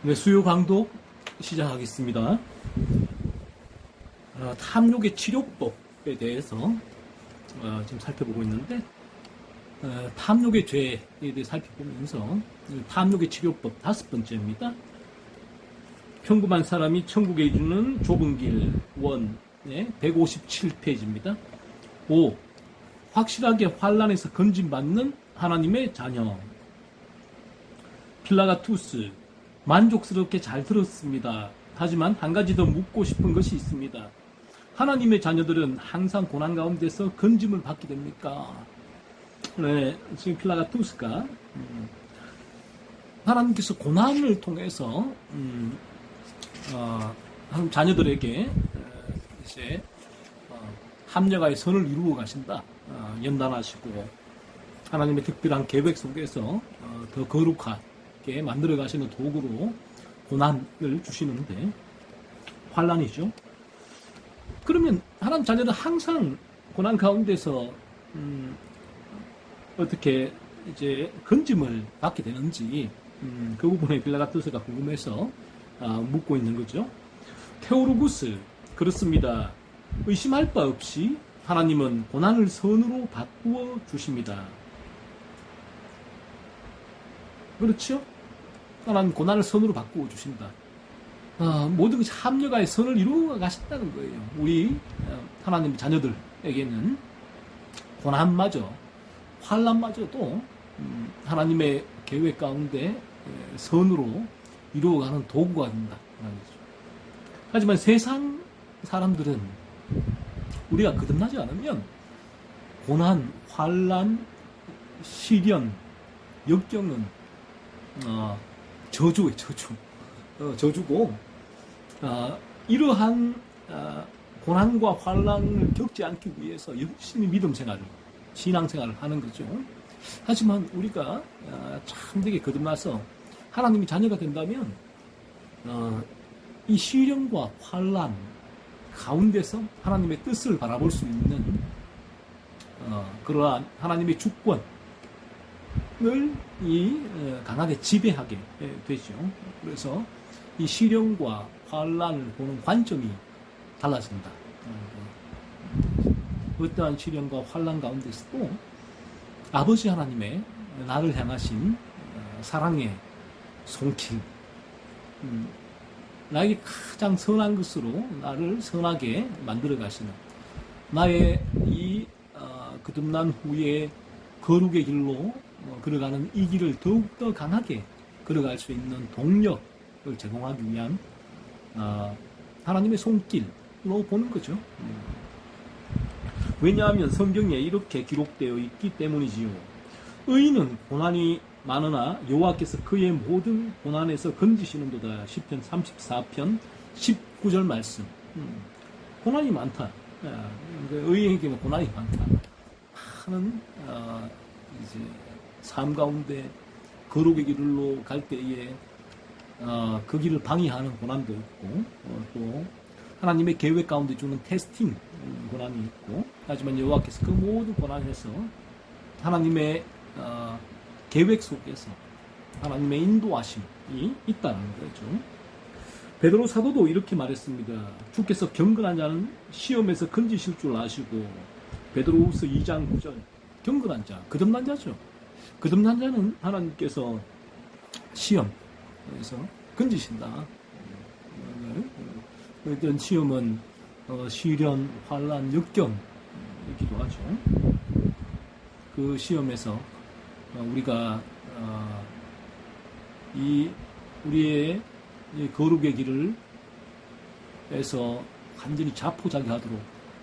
네, 수요 강독 시작하겠습니다. 탐욕의 치료법에 대해서 지금 살펴보고 있는데, 탐욕의 죄에 대해 살펴보면서 탐욕의 치료법 5번째입니다. 평범한 사람이 천국에 이르는 좁은 길 1, 157페이지입니다. 5. 확실하게 환란에서 건진받는 하나님의 자녀. 필라가투스, 만족스럽게 잘 들었습니다. 하지만 한 가지 더 묻고 싶은 것이 있습니다. 하나님의 자녀들은 항상 고난 가운데서 건짐을 받게 됩니까? 네, 지금 필라가투스가 하나님께서 고난을 통해서 자녀들에게 이제 합력하여 선을 이루어 가신다. 연단하시고 하나님의 특별한 계획 속에서 더 거룩하게 만들어 가시는 도구로 고난을 주시는데, 환란이죠. 그러면 하나님 자녀는 항상 고난 가운데서 어떻게 이제 건짐을 받게 되는지 그 부분에 필라가투스가 궁금해서 묻고 있는 거죠. 테오로구스, 그렇습니다. 의심할 바 없이 하나님은 고난을 선으로 바꾸어 주십니다. 그렇죠? 하나님 고난을 선으로 바꾸어 주신다. 모든 것이 합력하여 선을 이루어 가신다는 거예요. 우리 하나님의 자녀들에게는 고난마저, 환난마저도 하나님의 계획 가운데 선으로 이루어가는 도구가 된다. 하지만 세상 사람들은 우리가 거듭나지 않으면 고난, 환난, 시련, 역경은 저주예요, 저주. 저주고, 이러한 고난과 환난을 겪지 않기 위해서 열심히 믿음 생활을, 신앙 생활을 하는 거죠. 하지만 우리가 참되게 거듭나서 하나님의 자녀가 된다면 이 시련과 환난 가운데서 하나님의 뜻을 바라볼 수 있는 그러한 하나님의 주권을 강하게 지배하게 되죠. 그래서 이 시련과 환난을 보는 관점이 달라진다. 어떠한 시련과 환난 가운데서도 아버지 하나님의 나를 향하신 사랑의 손길, 나에게 가장 선한 것으로 나를 선하게 만들어 가시는, 나의 이 거듭난 후에 거룩의 길로 걸어가는 이 길을 더욱더 강하게 걸어갈 수 있는 동력을 제공하기 위한 하나님의 손길로 보는 거죠. 왜냐하면 성경에 이렇게 기록되어 있기 때문이지요. 의인은 고난이 많으나 여호와께서 그의 모든 고난에서 건지시는도다. 시편 34편 19절 말씀. 고난이 많다. 의인에게는 고난이 많다. 많은 이제 삶 가운데 거룩의 길로 갈 때에 그 길을 방해하는 고난도 있고, 또 하나님의 계획 가운데 주는 테스팅 고난이 있고, 하지만 여호와께서 그 모든 고난에서 하나님의 계획 속에서 하나님의 인도하심이 있다는 거죠. 베드로 사도도 이렇게 말했습니다. 주께서 경건한 자는 시험에서 건지실 줄 아시고. 베드로후서 2장 9절. 경건한 자, 거듭난 자죠. 거듭난 자는 하나님께서 시험에서 건지신다. 이런 시험은 시련, 환난, 역경이기도 하죠. 그 시험에서 우리가 우리의 거룩의 길을 해서 완전히 자포자기하도록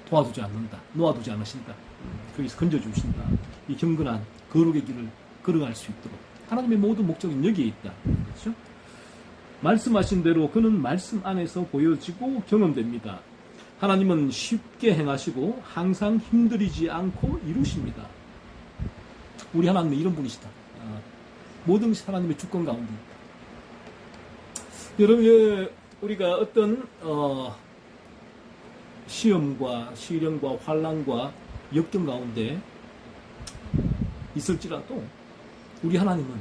도와주지 않는다. 놓아두지 않으신다. 거기서 건져주신다. 이 경건한 거룩의 길을 걸어갈 수 있도록 하나님의 모든 목적은 여기에 있다. 그렇죠? 말씀하신 대로 그는 말씀 안에서 보여지고 경험됩니다. 하나님은 쉽게 행하시고 항상 힘들이지 않고 이루십니다. 우리 하나님은 이런 분이시다. 모든 것이 하나님의 주권 가운데 있다. 여러분, 우리가 어떤 시험과 시련과 환난과 역경 가운데 있을지라도 우리 하나님은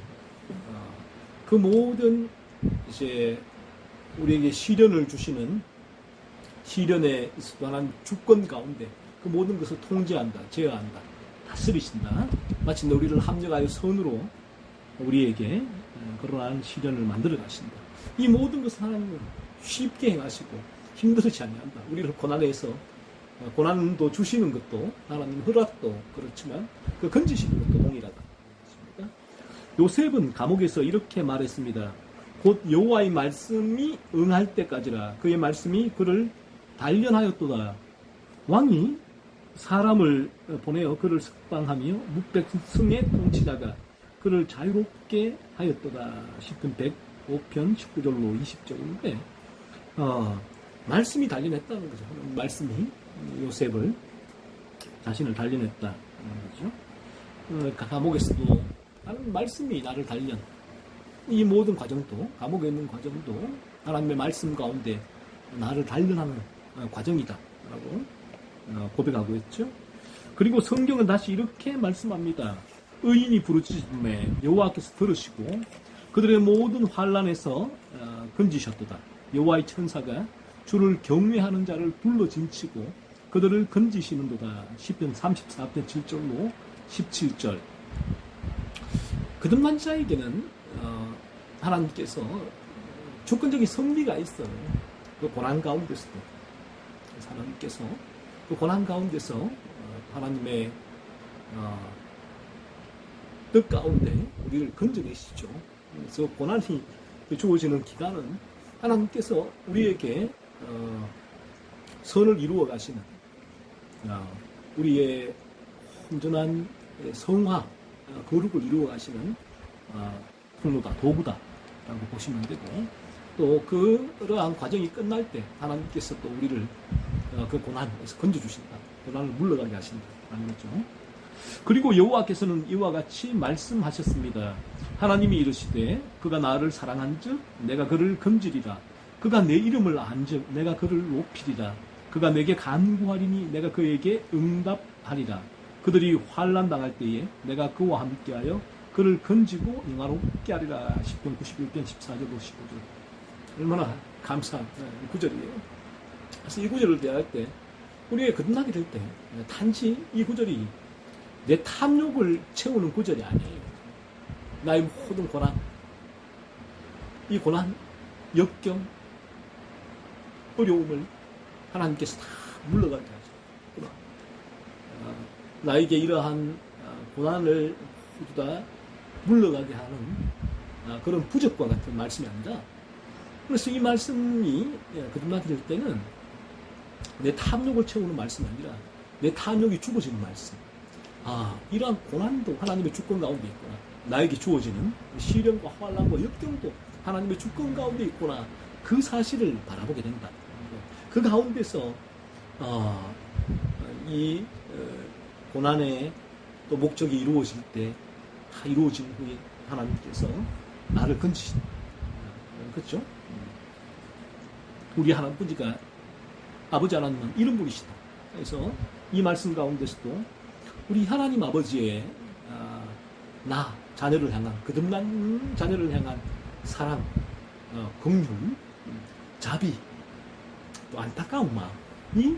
그 모든 이제 우리에게 시련을 주시는 시련에 있어도 하나님 주권 가운데 그 모든 것을 통제한다, 제어한다, 다스리신다. 마침내 우리를 합력하여 선으로 우리에게 그러한 시련을 만들어 가신다. 이 모든 것을 하나님은 쉽게 행하시고 힘들지 아니한다. 우리를 고난에서 고난도 주시는 것도 하나님 허락도 그렇지만 그 건지시는 것도 동일하다. 요셉은 감옥에서 이렇게 말했습니다. 곧 여호와의 말씀이 응할 때까지라. 그의 말씀이 그를 단련하였도다. 왕이 사람을 보내어 그를 석방하며 묵백승의 통치자가 그를 자유롭게 하였도다. 시편 105편 19절로 20절인데 말씀이 단련했다는 거죠. 말씀이 요셉을 자신을 단련했다는 거죠. 감옥에서도 하나님 말씀이 나를 단련. 이 모든 과정도 감옥에 있는 과정도 하나님의 말씀 가운데 나를 단련하는 과정이다라고 고백하고 있죠. 그리고 성경은 다시 이렇게 말씀합니다. 의인이 부르짖음에 여호와께서 들으시고 그들의 모든 환난에서 건지셨도다. 여호와의 천사가 주를 경외하는 자를 불러 진치고 그들을 건지시는도다. 시편 34편 7절로 17절. 거듭난 자에게는 하나님께서 조건적인 섭리가 있어요. 그 고난 가운데서도 하나님께서 그 고난 가운데서 하나님의 뜻 가운데 우리를 건져내시죠. 그래서 고난이 주어지는 기간은 하나님께서 우리에게 선을 이루어 가시는 우리의 온전한 성화 거룩을 이루어 가시는 통로다, 도구다라고 보시면 되고, 또 그러한 과정이 끝날 때 하나님께서 또 우리를 그 고난에서 건져주신다, 고난을 물러가게 하신다라는 거죠. 그리고 여호와께서는 이와 같이 말씀하셨습니다. 하나님이 이르시되 그가 나를 사랑한즉 내가 그를 건지리라. 그가 내 이름을 안즉 내가 그를 높이리라. 그가 내게 간구하리니 내가 그에게 응답하리라. 그들이 환난 당할 때에 내가 그와 함께하여 그를 건지고 영화롭게 하리라. 시편 91편 14절 15절. 얼마나 감사한 구절이에요. 그래서 이 구절을 대할 때 우리가 거듭나게 될 때 단지 이 구절이 내 탐욕을 채우는 구절이 아니에요. 나의 모든 고난, 이 고난, 역경, 어려움을 하나님께서 다 물러가게 하죠. 나에게 이러한 고난을 모두 다 물러가게 하는 그런 부적과 같은 말씀이 아니라, 그래서 이 말씀이 거듭나게 될 때는 내 탐욕을 채우는 말씀이 아니라 내 탐욕이 죽어지는 말씀. 이러한 고난도 하나님의 주권 가운데 있구나. 나에게 주어지는 시련과 환난과 역경도 하나님의 주권 가운데 있구나. 그 사실을 바라보게 된다. 그 가운데서 이 고난의 또 목적이 이루어질 때 다 이루어진 후에 하나님께서 나를 건지신다. 그렇죠? 우리 하나님뿐이가 아버지 하나님은 이런 분이시다. 그래서 이 말씀 가운데서도 우리 하나님 아버지의 자녀를 향한, 거듭난 자녀를 향한 사랑, 긍휼, 자비, 또 안타까운 마음이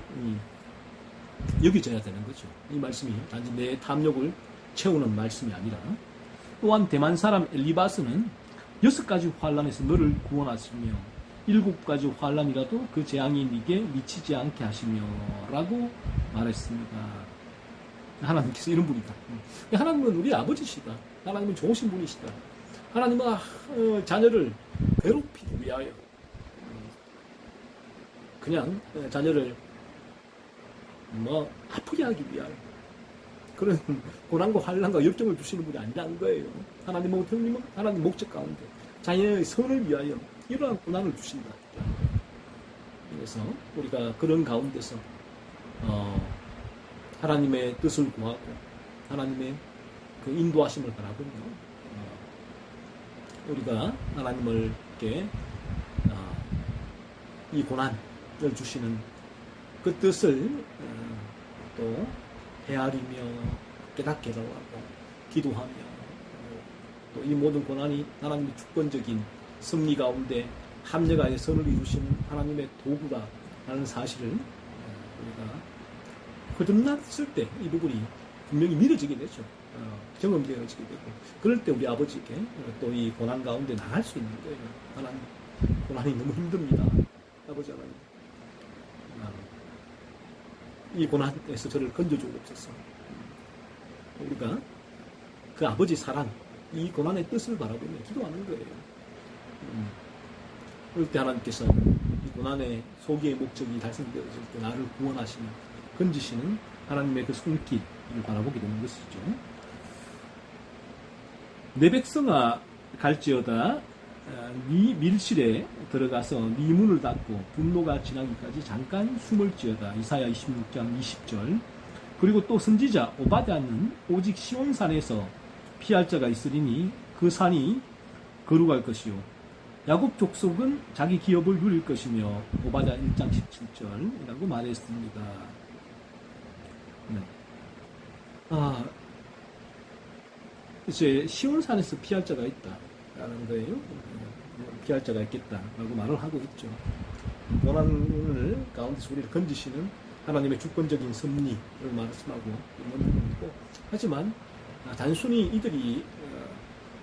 여겨져야 되는 거죠. 이 말씀이 단지 내 탐욕을 채우는 말씀이 아니라, 또한 대만 사람 엘리바스는 6가지 환난에서 너를 구원하시며 7가지 환난이라도 그 재앙이 네게 미치지 않게 하시며 라고 말했습니다. 하나님께서 이런 분이다. 하나님은 우리 아버지시다. 하나님은 좋으신 분이시다. 하나님은 자녀를 괴롭히기 위하여, 그냥 자녀를 아프게 하기 위하여 그런 고난과 환난과 역경을 주시는 분이 아니라는 거예요. 하나님은 하나님 목적 가운데 자녀의 선을 위하여 이러한 고난을 주신다. 그래서 우리가 그런 가운데서 하나님의 뜻을 구하고 하나님의 그 인도하심을 바라보며 우리가 하나님을 이렇게 이 고난을 주시는 그 뜻을 또 헤아리며 깨닫게 하고 기도하며 또 이 모든 고난이 하나님의 주권적인 승리 가운데 합력하여 선을 이루시는 하나님의 도구다라는 사실을 우리가 거듭났을 때 이 부분이 분명히 믿어지게 되죠. 경험되어지게 되고, 그럴 때 우리 아버지께 또 이 고난 가운데 나갈 수 있는 거예요. 하나님, 고난이 너무 힘듭니다. 아버지 하나님, 이 고난에서 저를 건져주옵소서. 우리가 그 아버지 사랑, 이 고난의 뜻을 바라보며 기도하는 거예요. 그럴 때 하나님께서 이 고난의 소기의 목적이 달성되어질 때 나를 구원하시며 건지시는 하나님의 그 손길을 바라보게 되는 것이죠. 내 백성아 갈지어다 네 밀실에 들어가서 네 문을 닫고 분노가 지나기까지 잠깐 숨을지어다. 이사야 26장 20절. 그리고 또 선지자 오바댜는 오직 시온산에서 피할 자가 있으리니 그 산이 거룩할 것이요 야곱 족속은 자기 기업을 누릴 것이며 오바댜 1장 17절이라고 말했습니다. 네. 이제 시온산에서 피할 자가 있다라는 거예요. 피할 자가 있겠다라고 말을 하고 있죠. 고난을 가운데서 우리를 건지시는 하나님의 주권적인 섭리를 말씀하고 있는 것이고, 하지만 단순히 이들이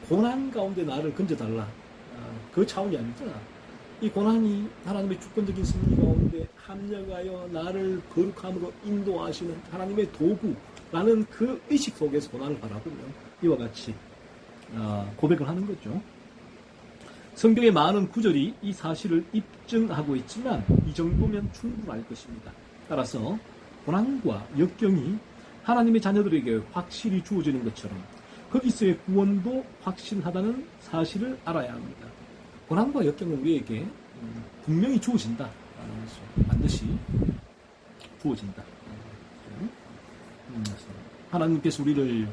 고난 가운데 나를 건져달라 그 차원이 아니라 이 고난이 하나님의 주권적인 섭리 가운데 합력하여 나를 거룩함으로 인도하시는 하나님의 도구라는 그 의식 속에서 고난을 바라보며 이와 같이 고백을 하는 거죠. 성경의 많은 구절이 이 사실을 입증하고 있지만 이 정도면 충분할 것입니다. 따라서 고난과 역경이 하나님의 자녀들에게 확실히 주어지는 것처럼 거기서의 구원도 확실하다는 사실을 알아야 합니다. 고난과 역경은 우리에게 분명히 주어진다. 반드시 주어진다. 하나님께서 우리를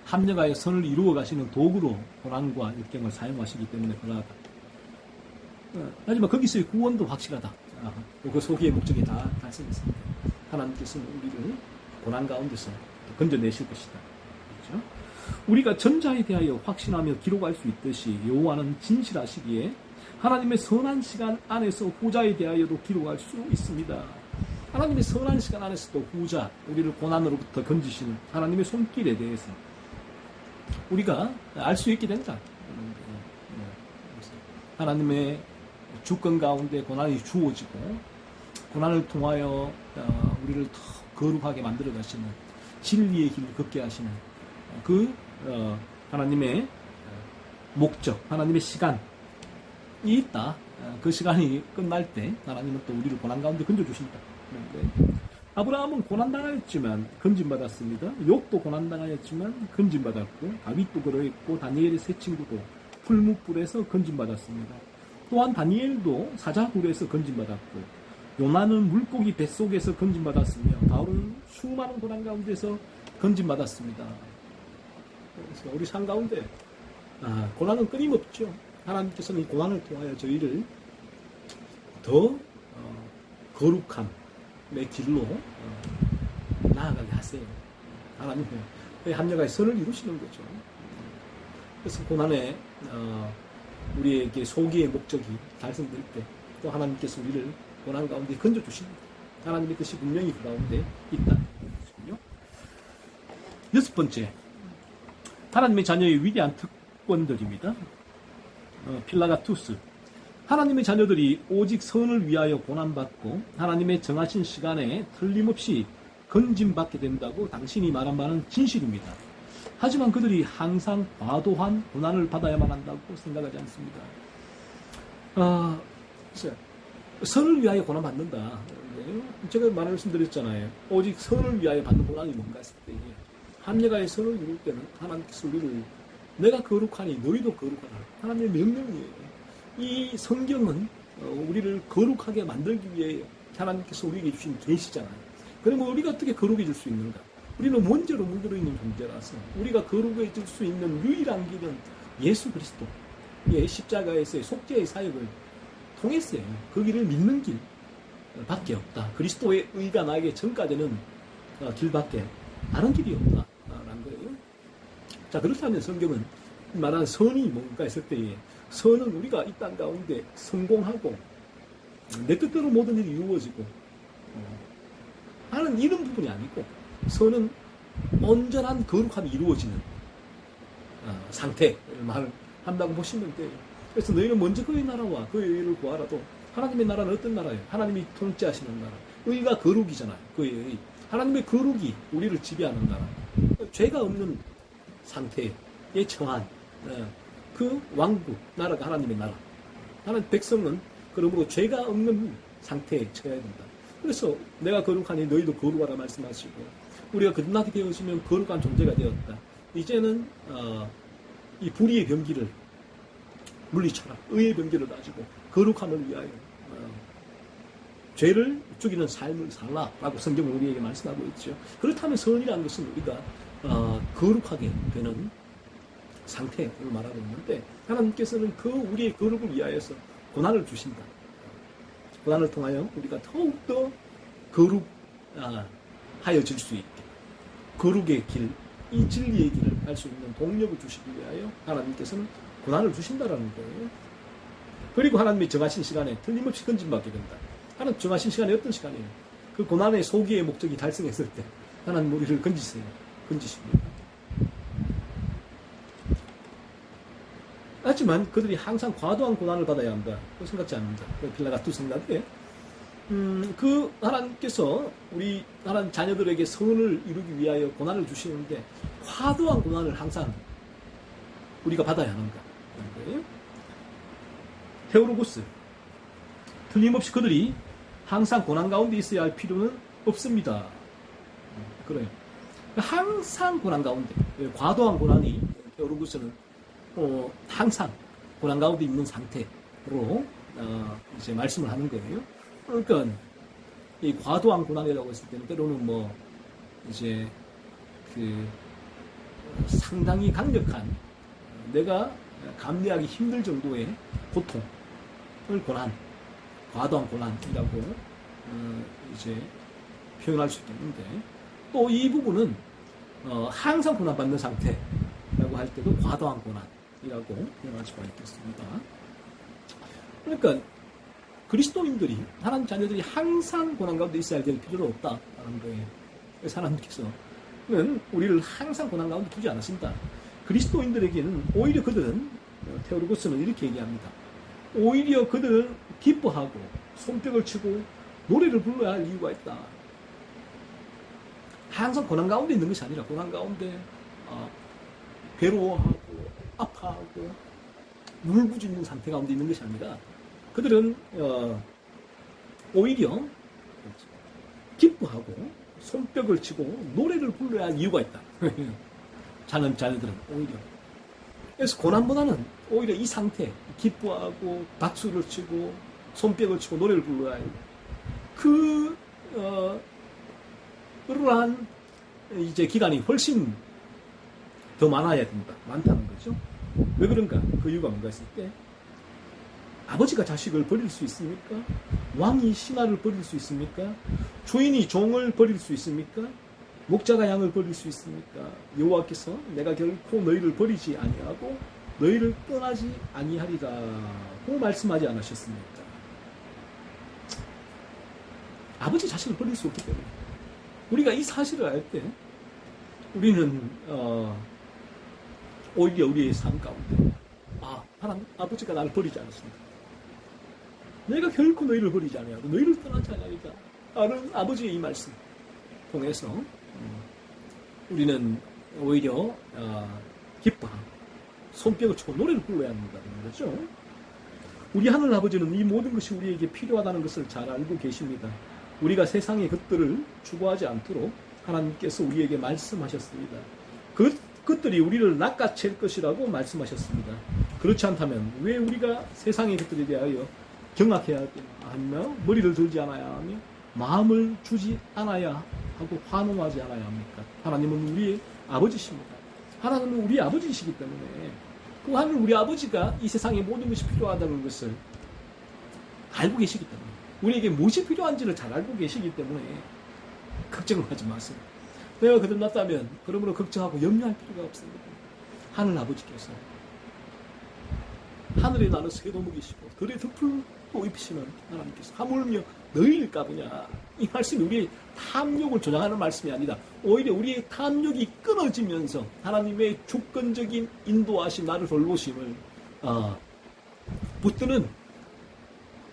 합력하여 선을 이루어 가시는 도구로 고난과 역경을 사용하시기 때문에 그러하다. 하지만 거기서의 구원도 확실하다. 그 소기의 목적이 다 달성했습니다. 하나님께서는 우리를 고난 가운데서 건져내실 것이다. 그렇죠? 우리가 전자에 대하여 확신하며 기록할 수 있듯이 여호와는 진실하시기에 하나님의 선한 시간 안에서 후자에 대하여도 기록할 수 있습니다. 하나님의 선한 시간 안에서도 후자, 우리를 고난으로부터 건지시는 하나님의 손길에 대해서 우리가 알 수 있게 된다. 하나님의 주권 가운데 고난이 주어지고 고난을 통하여 우리를 더 거룩하게 만들어 가시는 진리의 길을 걷게 하시는 그 하나님의 목적, 하나님의 시간이 있다. 그 시간이 끝날 때 하나님은 또 우리를 고난 가운데 건져주신다. 아브라함은 고난당하였지만 건진받았습니다. 욥도 고난당하였지만 건진받았고, 다윗도 그러했고, 다니엘의 세 친구도 풀무불에서 건진받았습니다. 또한 다니엘도 사자굴에서 건진받았고, 요나는 물고기 뱃속에서 건진받았으며, 바울은 수많은 고난 가운데서 건진받았습니다. 그래서 우리 삶 가운데 고난은 끊임없죠. 하나님께서는 이 고난을 통하여 저희를 더 거룩함의 길로 나아가게 하세요. 하나님의 합력하여 선을 이루시는 거죠. 그래서 고난에 우리에게 소기의 목적이 달성될 때 또 하나님께서 우리를 고난 가운데 건져주십니다. 하나님의 뜻이 분명히 그 가운데 있다. 여섯 번째, 하나님의 자녀의 위대한 특권들입니다. 필라가투스. 하나님의 자녀들이 오직 선을 위하여 고난받고 하나님의 정하신 시간에 틀림없이 건짐받게 된다고 당신이 말한 바는 진실입니다. 하지만 그들이 항상 과도한 고난을 받아야만 한다고 생각하지 않습니다. 선을 위하여 고난받는다. 제가 말씀드렸잖아요. 오직 선을 위하여 받는 고난이 뭔가 했을 때 합력하여 선을 이룰 때는 하나님께서 우리를 내가 거룩하니 너희도 거룩하라. 하나님의 명령이에요. 이 성경은 우리를 거룩하게 만들기 위해 하나님께서 우리에게 주신 계시잖아요. 그러면 우리가 어떻게 거룩해질 수 있는가? 우리는 원죄로 물들어 있는 존재라서 우리가 거룩해질 수 있는 유일한 길은 예수 그리스도의 십자가에서의 속죄의 사역을 통했어요. 그 길을 믿는 길 밖에 없다. 그리스도의 의가 나에게 전가되는 길밖에 다른 길이 없다라는 거예요. 자, 그렇다면 성경은 말하는 선이 뭔가 했을 때에 선은 우리가 이 땅 가운데 성공하고 내 뜻대로 모든 일이 이루어지고 하는 이런 부분이 아니고 선은 온전한 거룩함이 이루어지는 상태를 말한다고 보시면 돼요. 그래서 너희는 먼저 그의 나라와 그의 의를 구하라도 하나님의 나라는 어떤 나라예요? 하나님이 통치하시는 나라. 의가 거룩이잖아요. 그의 의. 하나님의 거룩이 우리를 지배하는 나라. 죄가 없는 상태에 처한 그 왕국, 나라가 하나님의 나라. 하나님 백성은 그러므로 죄가 없는 상태에 처해야 된다. 그래서 내가 거룩하니 너희도 거룩하라 말씀하시고 우리가 거듭나게 되어지면 거룩한 존재가 되었다. 이제는 이 불의의 병기를 물리쳐라. 의의 병기를 가지고 거룩함을 위하여 죄를 죽이는 삶을 살라라고 성경은 우리에게 말씀하고 있죠. 그렇다면 선이라는 것은 우리가 거룩하게 되는 상태를 말하고 있는데 하나님께서는 그 우리의 거룩을 위하여서 고난을 주신다. 고난을 통하여 우리가 더욱더 거룩하여질 수 있게 거룩의 길, 이 진리의 길을 갈 수 있는 동력을 주시기 위하여 하나님께서는 고난을 주신다라는 거예요. 그리고 하나님이 정하신 시간에 틀림없이 건진받게 된다. 하나님 정하신 시간이 어떤 시간이에요? 그 고난의 소기의 목적이 달성했을 때 하나님 우리를 건지세요. 건지십니다. 하지만 그들이 항상 과도한 고난을 받아야 한다. 그거 생각지 않는다. 빌라가투 생각에 그 하나님께서 우리 하나님 자녀들에게 선을 이루기 위하여 고난을 주시는데 과도한 고난을 항상 우리가 받아야 하는가? 테오로고스 틀림없이 그들이 항상 고난 가운데 있어야 할 필요는 없습니다. 그래요. 항상 고난 가운데 과도한 고난이 테오로고스는 항상 고난 가운데 있는 상태로 이제 말씀을 하는 거예요. 그러니까 이 과도한 고난이라고 했을 때는 때로는 뭐 이제 그 상당히 강력한 내가 감내하기 힘들 정도의 고통을 과도한 고난이라고 이제 표현할 수 있겠는데 또 이 부분은 항상 고난받는 상태라고 할 때도 과도한 고난이라고 표현할 수가 있겠습니다. 그러니까 그리스도인들이 하나님 자녀들이 항상 고난 가운데 있어야 될 필요는 없다라는 거예요. 그래서 하나님께서는 우리를 항상 고난 가운데 두지 않으신다. 그리스도인들에게는 오히려 그들은 테오로고스는 이렇게 얘기합니다. 오히려 그들은 기뻐하고 손뼉을 치고 노래를 불러야 할 이유가 있다. 항상 고난 가운데 있는 것이 아니라 고난 가운데 괴로워하고 아파하고 울부짖는 상태 가운데 있는 것이 아니라 그들은 오히려 기뻐하고 손뼉을 치고 노래를 불러야 할 이유가 있다. 자녀들은 오히려. 그래서 고난보다는 오히려 이 상태, 기뻐하고 박수를 치고 손뼉을 치고 노래를 불러야 할 그러한 이제 기간이 훨씬 더 많아야 된다. 많다는 거죠. 왜 그런가? 그 이유가 뭔가 했을 때 아버지가 자식을 버릴 수 있습니까? 왕이 신하를 버릴 수 있습니까? 주인이 종을 버릴 수 있습니까? 목자가 양을 버릴 수 있습니까? 여호와께서 내가 결코 너희를 버리지 아니하고 너희를 떠나지 아니하리라고 말씀하지 않으셨습니까? 아버지 자식을 버릴 수 없기 때문에 우리가 이 사실을 알 때 우리는 오히려 우리의 삶 가운데 하나님 아버지가 나를 버리지 않았습니다. 내가 결코 너희를 버리지 아니하고 너희를 떠나지 아니하리라 라는 아버지의 이 말씀 통해서 우리는 오히려 기뻐하고 손뼉을 치고 노래를 불러야 한다는 거죠. 우리 하늘 아버지는 이 모든 것이 우리에게 필요하다는 것을 잘 알고 계십니다. 우리가 세상의 것들을 추구하지 않도록 하나님께서 우리에게 말씀하셨습니다. 그것들이 우리를 낚아챌 것이라고 말씀하셨습니다. 그렇지 않다면 왜 우리가 세상의 것들에 대하여 경악해야 하며 머리를 들지 않아야 하며 마음을 주지 않아야 하고 환호하지 않아야 합니까? 하나님은 우리의 아버지십니다. 하나님은 우리의 아버지이시기 때문에 그 하늘 우리 아버지가 이 세상에 모든 것이 필요하다는 것을 알고 계시기 때문에 우리에게 무엇이 필요한지를 잘 알고 계시기 때문에 걱정을 하지 마세요. 내가 거듭났다면 그러므로 걱정하고 염려할 필요가 없습니다. 하늘 아버지께서 하늘에 나는 새도 먹이시고 들에 덮을도 입히시는 하나님께서 하물며 너희를 까부냐. 이 말씀이 우리의 탐욕을 조장하는 말씀이 아니다. 오히려 우리의 탐욕이 끊어지면서 하나님의 주권적인 인도하심, 나를 돌보심을 붙드는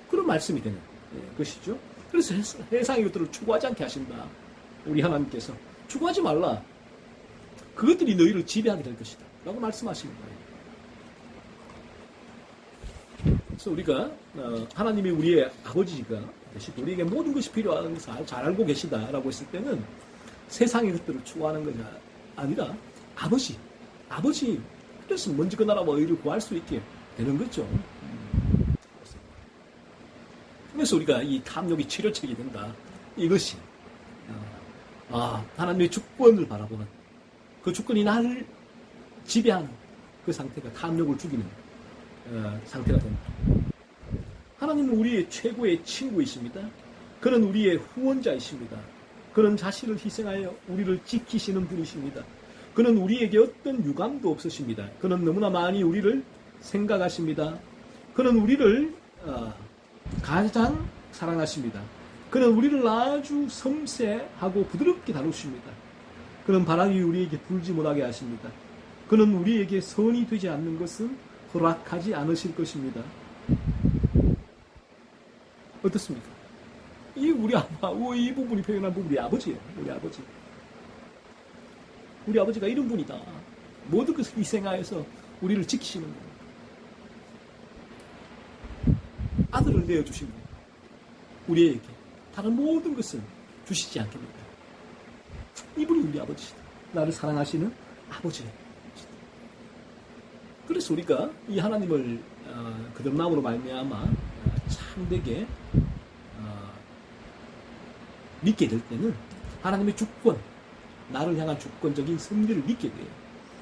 그런 말씀이 되는 것이죠. 그래서 세상의 것들을 추구하지 않게 하신다. 우리 하나님께서 추구하지 말라. 그것들이 너희를 지배하게 될 것이다 라고 말씀하시는 거예요. 그래서 우리가 하나님이 우리의 아버지가 되시고 우리에게 모든 것이 필요한 것을 잘 알고 계시다라고 했을 때는 세상의 것들을 추구하는 것이 아니라 아버지 그래서 먼지 그 나라와 의를 구할 수 있게 되는 거죠. 그래서 우리가 이 탐욕이 치료책이 된다. 이것이 하나님의 주권을 바라보는 그 주권이 나를 지배하는 그 상태가 탐욕을 죽이는 상태가 됩니다. 하나님은 우리의 최고의 친구이십니다. 그는 우리의 후원자이십니다. 그는 자신을 희생하여 우리를 지키시는 분이십니다. 그는 우리에게 어떤 유감도 없으십니다. 그는 너무나 많이 우리를 생각하십니다. 그는 우리를 가장 사랑하십니다. 그는 우리를 아주 섬세하고 부드럽게 다루십니다. 그는 바람이 우리에게 불지 못하게 하십니다. 그는 우리에게 선이 되지 않는 것은 허락하지 않으실 것입니다. 어떻습니까? 이 우리 이 부분이 표현한 부분이 아버지예요. 우리 아버지. 우리 아버지가 이런 분이다. 모든 것을 희생하여서 우리를 지키시는 분. 아들을 내어주신 분. 우리에게 다른 모든 것을 주시지 않겠는가. 이분이 우리 아버지시다. 나를 사랑하시는 아버지예요. 그래서 우리가 이 하나님을 거듭남으로 말미암아 참되게 믿게 될 때는 하나님의 주권, 나를 향한 주권적인 섭리를 믿게 돼요.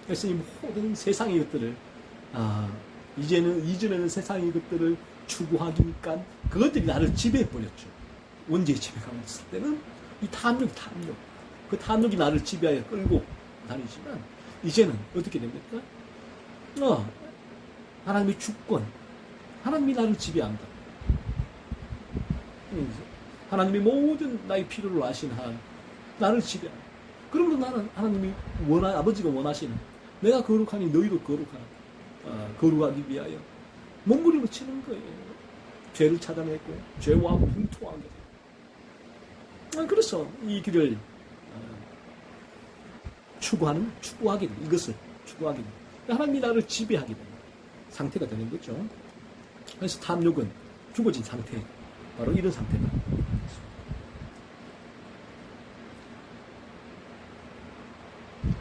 그래서 이 모든 세상의 것들을 이전에는 세상의 것들을 추구하기니까 그것들이 나를 지배해버렸죠. 원죄의 지배가 있을 때는 이 탐욕. 그 탐욕이 나를 지배하여 끌고 다니지만 이제는 어떻게 됩니까? 하나님의 주권, 하나님이 나를 지배한다. 하나님이 모든 나의 필요를 아신 한 나를 지배한다. 그러므로 나는 하나님이 아버지가 원하시는 내가 거룩하니 너희도 거룩하기 위하여 몸부림을 치는 거예요. 죄를 찾아내고 죄와 분투하게 돼요. 그래서 이 길을 추구하게 됩니다. 이것을 추구하게 됩니다. 하나님이 나를 지배하게 되는 상태가 되는 거죠. 그래서 탐욕은 죽어진 상태, 바로 이런 상태다.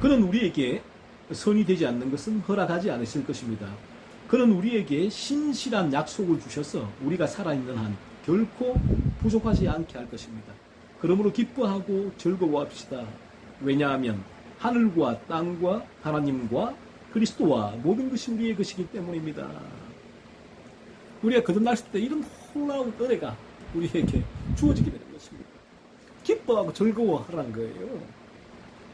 그는 우리에게 선이 되지 않는 것은 허락하지 않으실 것입니다. 그는 우리에게 신실한 약속을 주셔서 우리가 살아있는 한 결코 부족하지 않게 할 것입니다. 그러므로 기뻐하고 즐거워합시다. 왜냐하면 하늘과 땅과 하나님과 그리스도와 모든 것이 우리의 것이기 때문입니다. 우리가 거듭났을 때 이런 놀라운 은혜가 우리에게 주어지게 되는 것입니다. 기뻐하고 즐거워하라는 거예요.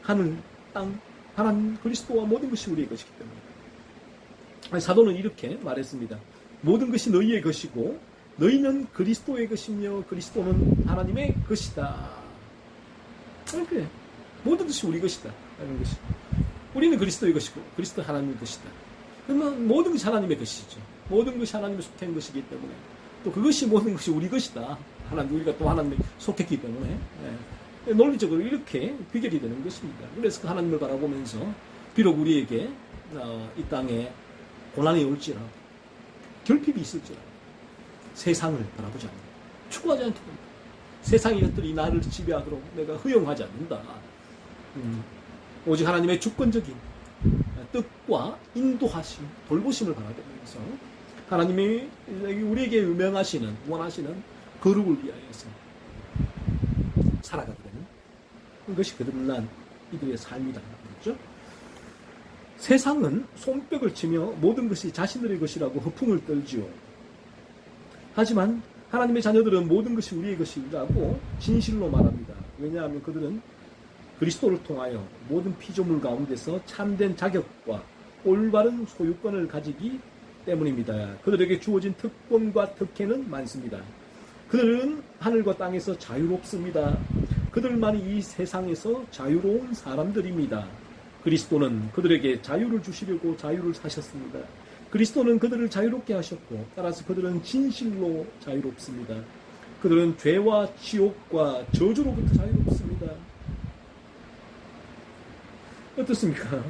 하늘, 땅, 하나님, 그리스도와 모든 것이 우리의 것이기 때문입니다. 사도는 이렇게 말했습니다. 모든 것이 너희의 것이고 너희는 그리스도의 것이며 그리스도는 하나님의 것이다. 그래. 모든 것이 우리 것이다. 하는 것이. 우리는 그리스도의 것이고 그리스도 하나님의 것이다. 그러면 모든 것이 하나님의 것이죠. 모든 것이 하나님의 속한 것이기 때문에 또 그것이 모든 것이 우리 것이다. 우리가 또 하나님의 속했기 때문에 논리적으로 이렇게 비결이 되는 것입니다. 그래서 하나님을 바라보면서 비록 우리에게 이 땅에 고난이 올지라도 결핍이 있을지라도 세상을 바라보지 않는다. 추구하지 않게 된다. 세상의 것들이 나를 지배하도록 내가 허용하지 않는다. 오직 하나님의 주권적인 뜻과 인도하심, 돌보심을 바라보면서 하나님이 우리에게 원하시는 거룩을 위하여서 살아가게 되는 그것이 거듭난 이들의 삶이다. 그렇죠? 세상은 손뼉을 치며 모든 것이 자신들의 것이라고 허풍을 떨지요. 하지만 하나님의 자녀들은 모든 것이 우리의 것이라고 진실로 말합니다. 왜냐하면 그들은 그리스도를 통하여 모든 피조물 가운데서 참된 자격과 올바른 소유권을 가지기 때문입니다. 그들에게 주어진 특권과 특혜는 많습니다. 그들은 하늘과 땅에서 자유롭습니다. 그들만이 이 세상에서 자유로운 사람들입니다. 그리스도는 그들에게 자유를 주시려고 자유를 사셨습니다. 그리스도는 그들을 자유롭게 하셨고 따라서 그들은 진실로 자유롭습니다. 그들은 죄와 지옥과 저주로부터 자유롭습니다. 어떻습니까?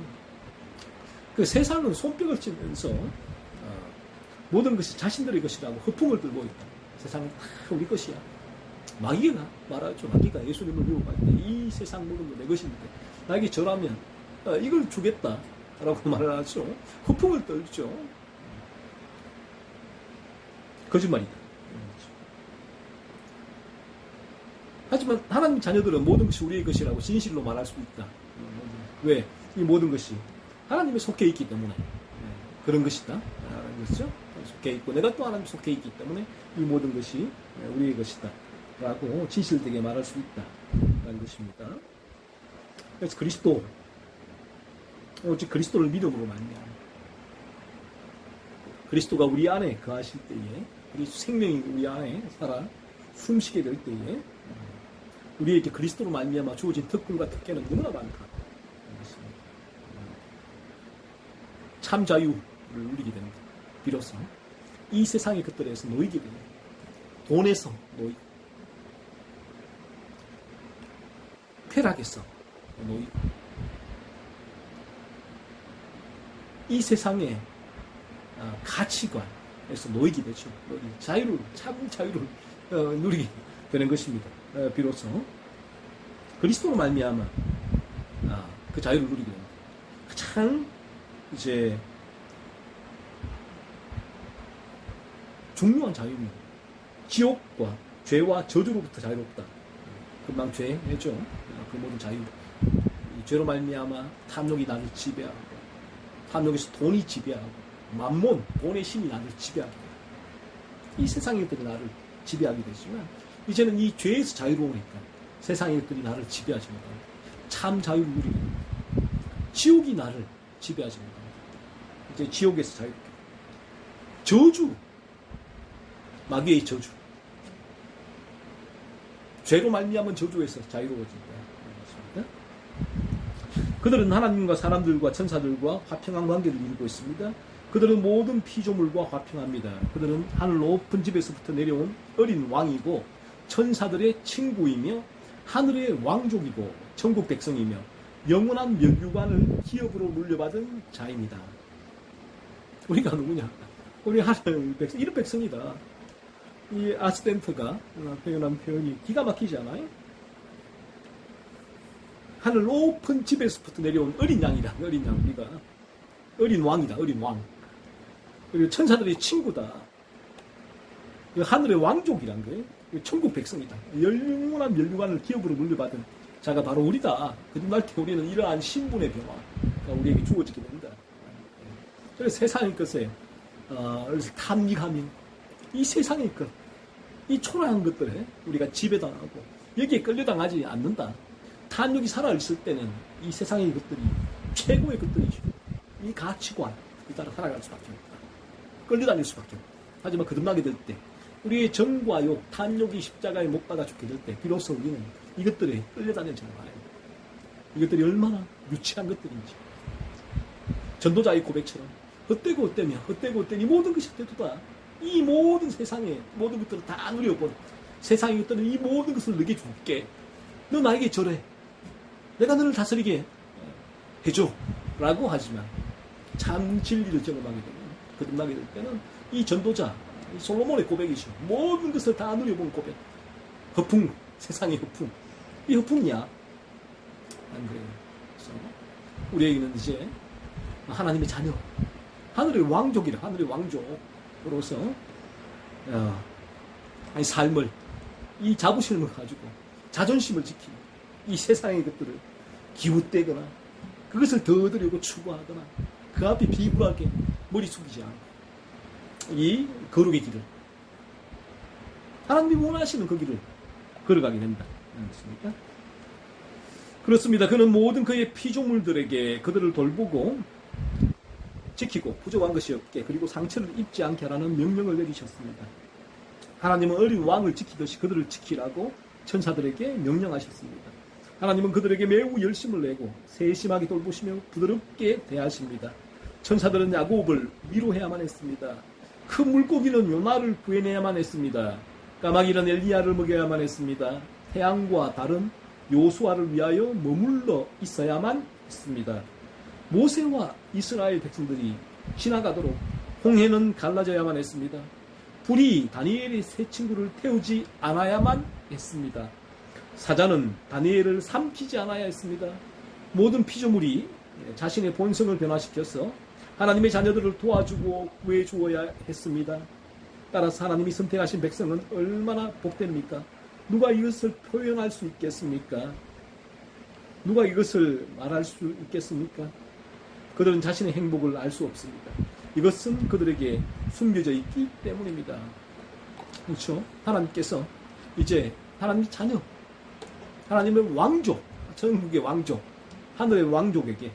그 세상은 손뼉을 치면서 모든 것이 자신들의 것이라고 허풍을 들고 있다. 세상은 다 우리 것이야. 마귀가 말하죠. 마귀가 예수님을 미워할 때 이 세상 모든 거 내 것인데 나에게 절하면 이걸 주겠다라고 말을 하죠. 허풍을 떨죠. 거짓말이다. 하지만 하나님 자녀들은 모든 것이 우리의 것이라고 진실로 말할 수 있다. 왜? 이 모든 것이 하나님에 속해 있기 때문에 그런 것이다. 라는 것이죠. 속해 있고 내가 또 하나님 속해 있기 때문에 이 모든 것이 우리의 것이다. 라고 진실되게 말할 수 있다. 라는 것입니다. 그래서 그리스도, 오직 그리스도를 믿음으로 말미암아 그리스도가 우리 안에 거하실 때에 그리스도 생명이 우리 안에 살아 숨쉬게 될 때에 우리에게 그리스도로 말미암아 주어진 특권과 특혜는 너무나 많다. 참 자유를 누리게 됩니다. 비로소 이 세상의 것들에서 놓이게 됩니다. 돈에서 놓이고 쾌락에서 놓이고 이 세상의 가치관에서 놓이게 되죠. 자유를 참 자유를 누리게 되는 것입니다. 비로소 그리스도로 말미암아 그 자유를 누리게 됩니다. 가장 이제 중요한 자유입니다. 지옥과 죄와 저주로부터 자유롭다. 금방 죄죠. 그 모든 자유. 이 죄로 말미암아 탐욕이 나를 지배하고, 탐욕에서 돈이 지배하고, 만몬, 돈의 신이 나를 지배하게 돼요. 이 세상의 것들이 나를 지배하게 되지만 이제는 이 죄에서 자유로우니까 세상의 것들이 나를 지배하지 못합니다. 참 자유를 누리게 됩니다. 지옥이 나를 지배하지 못합니다. 이제 지옥에서 자유롭게. 저주, 마귀의 저주. 죄로 말미암은 저주에서 자유로워진다. 그들은 하나님과 사람들과 천사들과 화평한 관계를 이루고 있습니다. 그들은 모든 피조물과 화평합니다. 그들은 하늘 높은 집에서부터 내려온 어린 왕이고 천사들의 친구이며 하늘의 왕족이고 천국 백성이며 영원한 면류관을 기업으로 물려받은 자입니다. 우리가 누구냐? 우리 하늘 백성, 이런 백성이다. 이 아스덴트가 표현한 표현이 기가 막히지 않아요? 하늘 높은 집에서부터 내려온 어린 양이다. 어린 양, 우리가 어린 왕이다. 어린 왕. 그리고 천사들의 친구다. 하늘의 왕족이란 거예요. 천국 백성이다. 영원한 면류관을 기업으로 물려받은 자가 바로 우리다. 거듭날 때 우리는 이러한 신분의 변화가 우리에게 주어지게 됩니다. 그래서 세상의 것에 탐닉하며 이 세상의 것, 이 초라한 것들에 우리가 지배당하고 여기에 끌려당하지 않는다. 탐욕이 살아있을 때는 이 세상의 것들이 최고의 것들이죠. 이 가치관에 따라 살아갈 수밖에 없다. 끌려다닐 수밖에 없다. 하지만 거듭나게 될 때 우리의 정과 욕, 탐욕이 십자가에 못 박아 죽게 될 때 비로소 우리는 이것들에 끌려다닐 줄 알아요. 이것들이 얼마나 유치한 것들인지. 전도자의 고백처럼 헛되고 헛되며 헛되고 헛되니 모든 것이 헛되도다. 이 모든 세상의 모든 것들을 다 누려본 세상의 것들은 이 모든 것을 너에게 줄게. 너 나에게 절해. 내가 너를 다스리게 해줘. 라고 하지만 참 진리를 경험하게 되면 거듭나게 될 때는 이 전도자 이 솔로몬의 고백이죠. 모든 것을 다 누려본 고백. 허풍, 세상의 허풍. 이 허풍이야. 안 그래요. 그래서 우리에게는 이제 하나님의 자녀, 하늘의 왕족이라, 하늘의 왕족으로서 아니 삶을, 이 자부심을 가지고 자존심을 지키고 이 세상의 것들을 기웃대거나 그것을 더 얻으려고 추구하거나 그 앞에 비굴하게 머리 숙이지 않고 이 거룩의 길을 하나님이 원하시는 그 길을 걸어가게 된다. 그렇습니까? 그렇습니다. 그는 모든 그의 피조물들에게 그들을 돌보고 지키고 부족한 것이 없게 그리고 상처를 입지 않게 하라는 명령을 내리셨습니다. 하나님은 어린 왕을 지키듯이 그들을 지키라고 천사들에게 명령하셨습니다. 하나님은 그들에게 매우 열심을 내고 세심하게 돌보시며 부드럽게 대하십니다. 천사들은 야곱을 위로해야만 했습니다. 큰 물고기는 요나를 구해내야만 했습니다. 까마귀는 엘리야를 먹여야만 했습니다. 태양과 달은 요수아를 위하여 머물러 있어야만 했습니다. 모세와 이스라엘 백성들이 지나가도록 홍해는 갈라져야만 했습니다. 불이 다니엘의 세 친구를 태우지 않아야만 했습니다. 사자는 다니엘을 삼키지 않아야 했습니다. 모든 피조물이 자신의 본성을 변화시켜서 하나님의 자녀들을 도와주고 구해주어야 했습니다. 따라서 하나님이 선택하신 백성은 얼마나 복됩니까? 누가 이것을 표현할 수 있겠습니까? 누가 이것을 말할 수 있겠습니까? 그들은 자신의 행복을 알 수 없습니다. 이것은 그들에게 숨겨져 있기 때문입니다. 그렇죠? 하나님께서 이제 하나님의 자녀, 하나님의 왕족, 천국의 왕족, 하늘의 왕족에게,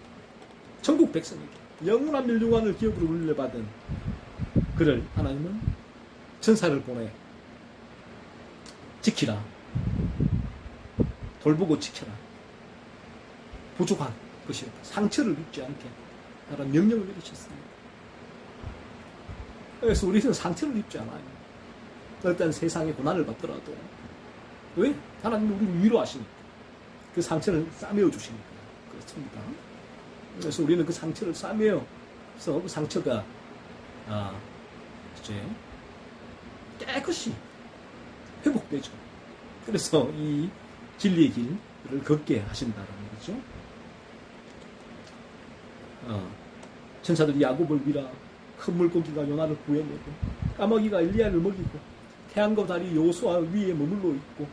천국 백성에게 영원한 멸류관을 기업으로 물려받은 그를 하나님은 천사를 보내 지키라, 돌보고 지켜라, 부족한 것이 상처를 입지 않게 하라는 명령을 내리셨습니다. 그래서 우리는 상처를 입지 않아요. 일단 세상의 고난을 받더라도 왜? 하나님은 우리를 위로하시니까, 그 상처를 싸매어 주시니까 그렇습니다. 그래서 우리는 그 상처를 싸매어서 그 상처가 이제 깨끗이 회복되죠. 그래서 이 진리의 길을 걷게 하신다는 거죠. 천사들이 야곱을 위라, 큰 물고기가 요나를 구해내고, 까마귀가 엘리야를 먹이고, 태양과 달이 요수아 위에 머물러 있고,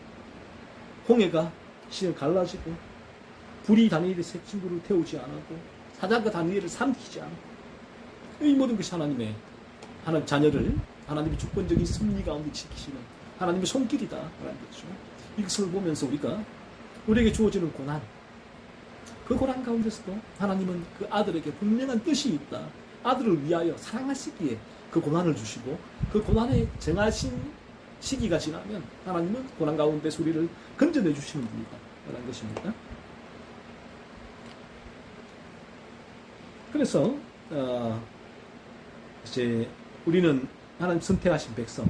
홍해가 신을 갈라지고, 불이 다니엘의 세 친구를 태우지 않았고, 사자가 다니엘을 삼키지 않고, 이 모든 것이 하나님의 하나님 자녀를 하나님의 주권적인 승리 가운데 지키시는 하나님의 손길이다라는 거죠. 이것을 보면서 우리에게 주어지는 고난, 그 고난 가운데서도 하나님은 그 아들에게 분명한 뜻이 있다. 아들을 위하여 사랑하시기에 그 고난을 주시고, 그 고난에 정하신 시기가 지나면 하나님은 고난 가운데서 우리를 건져내 주시는 분이다 라는 것입니다. 그래서 이제 우리는 하나님 선택하신 백성,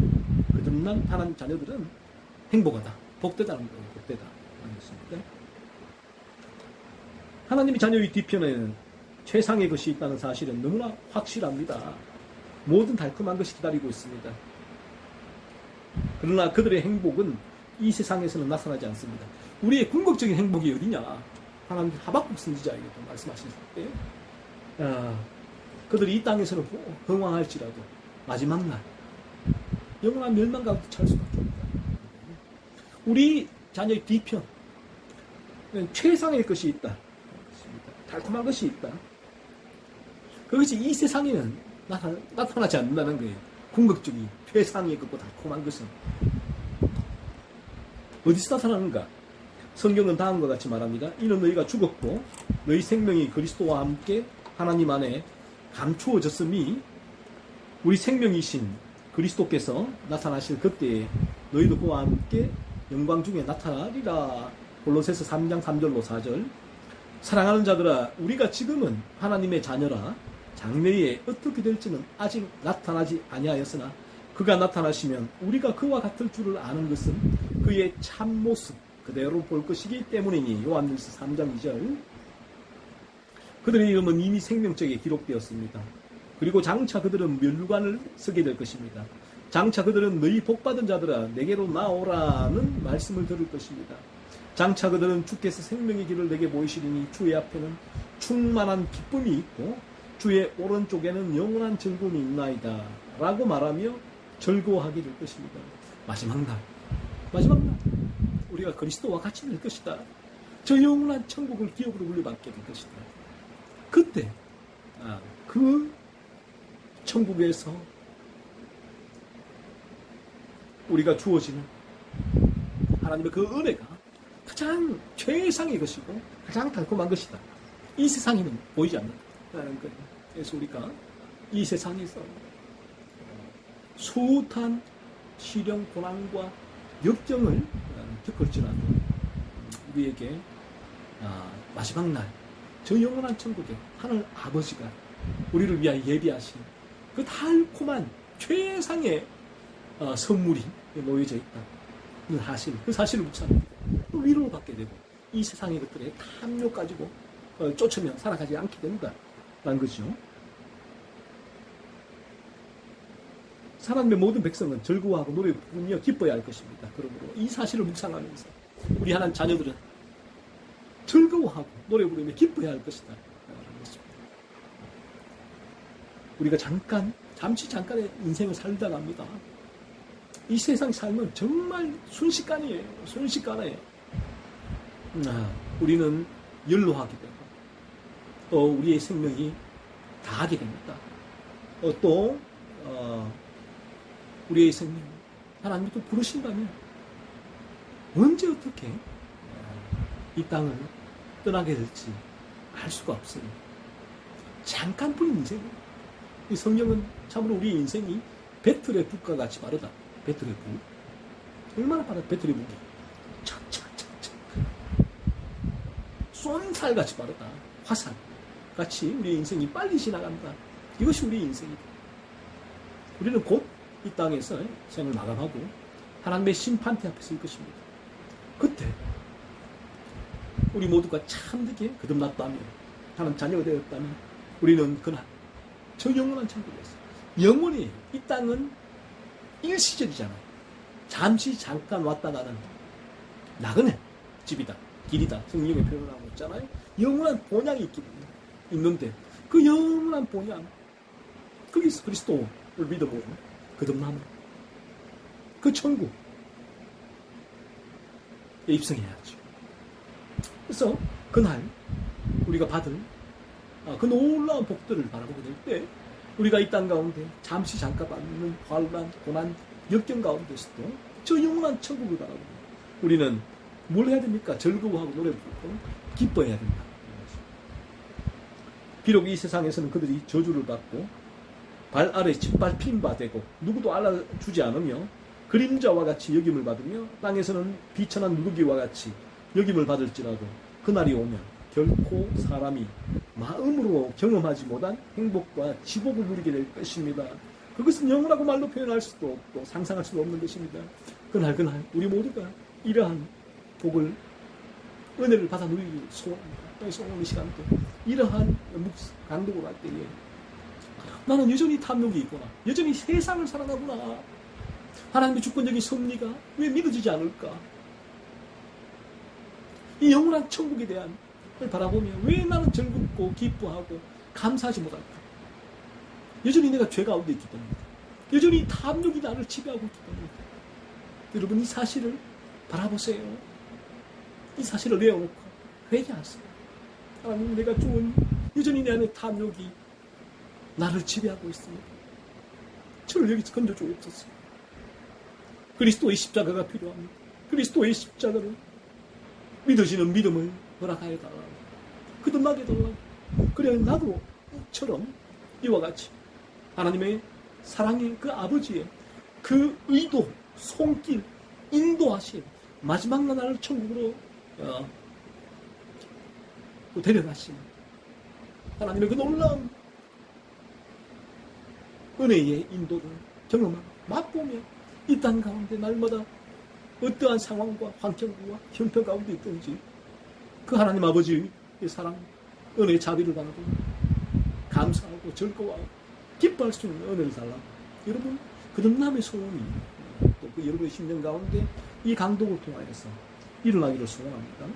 그들만 하나님 자녀들은 행복하다, 복되다는 거예요. 복되다 라는 것입니다. 하나님의 자녀의 뒤편에는 최상의 것이 있다는 사실은 너무나 확실합니다. 모든 달콤한 것이 기다리고 있습니다. 그러나 그들의 행복은 이 세상에서는 나타나지 않습니다. 우리의 궁극적인 행복이 어디냐? 하나님 하박국 선지자에게도 말씀하셨을 때, 그들이 이 땅에서는 흥왕할지라도 마지막 날 영원한 멸망 가운데 처할 수밖에 없다. 우리 자녀의 뒤편 최상의 것이 있다. 달콤한 것이 있다. 그것이 이 세상에는 나타나지 않는다는 거예요. 궁극적인 최상의 것과 달콤한 것은 어디서 나타나는가? 성경은 다음과 같이 말합니다. 이는 너희가 죽었고 너희 생명이 그리스도와 함께 하나님 안에 감추어졌음이 우리 생명이신 그리스도께서 나타나실 그때에 너희도 그와 함께 영광 중에 나타나리라. 골로새서 3장 3절로 4절. 사랑하는 자들아, 우리가 지금은 하나님의 자녀라. 장래에 어떻게 될지는 아직 나타나지 아니하였으나 그가 나타나시면 우리가 그와 같을 줄을 아는 것은 그의 참모습 그대로 볼 것이기 때문이니. 요한일서 3장 2절. 그들의 이름은 이미 생명책에 기록되었습니다. 그리고 장차 그들은 멸류관을 쓰게 될 것입니다. 장차 그들은 너희 복받은 자들아 내게로 나오라는 말씀을 들을 것입니다. 장차 그들은 주께서 생명의 길을 내게 보이시리니 주의 앞에는 충만한 기쁨이 있고 주의 오른쪽에는 영원한 즐거움이 있나이다 라고 말하며 즐거워하게 될 것입니다. 마지막 날 우리가 그리스도와 같이 될 것이다. 저 영원한 천국을 기업으로 물려받게 될 것이다. 그때 그 천국에서 우리가 주어지는 하나님의 그 은혜가 가장 최상의 것이고 가장 달콤한 것이다. 이 세상에는 보이지 않는다는 거예요. 그래서 우리가 이 세상에서 숱한 시련 고난과 역경을 겪을지라도 우리에게 마지막 날 저 영원한 천국에 하늘 아버지가 우리를 위하여 예비하신 그 달콤한 최상의 선물이 놓여져 있다. 그 사실을 묻자면 또 위로를 받게 되고 이 세상의 것들에 탐욕 가지고 쫓으며 살아가지 않게 된다라는 거죠. 하나님의 모든 백성은 즐거워하고 노래 부르며 기뻐야 할 것입니다. 그러므로 이 사실을 묵상하면서 우리 하나님 자녀들은 즐거워하고 노래 부르며 기뻐야 할 것이다. 우리가 잠시 잠깐의 인생을 살다 갑니다. 이 세상 삶은 정말 순식간이에요. 순식간에 우리는 연로하게 되고 우리의 생명이 다하게 됩니다. 또 우리의 생명 하나님이 또 부르신다면 언제 어떻게 이 땅을 떠나게 될지 알 수가 없습니다. 잠깐뿐인 인생이에요. 이 성경은 참으로 우리의 인생이 배틀의 북과 같이 빠르다. 배틀의 북. 얼마나 빠르다. 배틀의 북이. 착착착착. 쏜살같이 빠르다. 화살같이 우리의 인생이 빨리 지나간다. 이것이 우리의 인생이다. 우리는 곧 이 땅에서 생을 마감하고 하나님의 심판대 앞에 설 것입니다. 그때 우리 모두가 참되게 거듭났다면 하나님 자녀가 되었다면 우리는 그날 저 영원한 천국에서 영원히 이 땅은 일시적이잖아요. 잠시 잠깐 왔다 가는 나그네 집이다. 길이다. 성경에 표현하고 있잖아요. 영원한 본향이 있는데 그 영원한 본향 거기서 그리스도를 믿어보고 거듭나는 그 천국에 입성해야죠. 그래서 그날 우리가 받을 그 놀라운 복들을 바라보게 될 때 우리가 이 땅 가운데 잠시 잠깐 받는 환난, 고난, 역경 가운데서도 저 영원한 천국을 바라보고 우리는 뭘 해야 됩니까? 즐거워하고 노래 부르고 기뻐해야 된다. 비록 이 세상에서는 그들이 저주를 받고 발 아래 짓밟힌 바 되고 누구도 알아주지 않으며 그림자와 같이 여김을 받으며 땅에서는 비천한 누르기와 같이 여김을 받을지라도 그날이 오면 결코 사람이 마음으로 경험하지 못한 행복과 지복을 누리게 될 것입니다. 그것은 영원하고 말로 표현할 수도 없고 상상할 수도 없는 것입니다. 그날 우리 모두가 이러한 복을 은혜를 받아 누리기를 소원합니다. 그래서 오늘 이 시간도 이러한 강독을 할 때에 나는 여전히 탐욕이 있구나. 여전히 세상을 살아가구나. 하나님의 주권적인 섭리가 왜 믿어지지 않을까? 이 영원한 천국에 대한 걸 바라보며 왜 나는 즐겁고 기뻐하고 감사하지 못할까? 여전히 내가 죄 가운데 있기 때문이다. 여전히 탐욕이 나를 지배하고 있기 때문이다. 여러분 이 사실을 바라보세요. 이 사실을 내어놓고 회개하세요. 하나님 내가 여전히 내 안에 탐욕이 나를 지배하고 있습니다. 저를 여기서 건져주옵소서. 그리스도의 십자가가 필요합니다. 그리스도의 십자가를 믿어지는 믿음을 허락하여 달라고. 거듭나게 달라고. 그래야 나도 처럼 이와 같이 하나님의 사랑의 그 아버지의 그 의도, 손길, 인도하심 마지막 나라를 천국으로 데려가시는 하나님의 그 놀라운 은혜의 인도를 경험하고 맛보며 이 땅 가운데 날마다 어떠한 상황과 환경과 형편 가운데 있든지 그 하나님 아버지의 사랑, 은혜의 자비를 바라고 감사하고 즐거워하고 기뻐할 수 있는 은혜를 달라고 여러분 거듭남의 소원이 또 그 여러분의 심령 가운데 이 강독을 통하여서 일어나기를 소원합니다.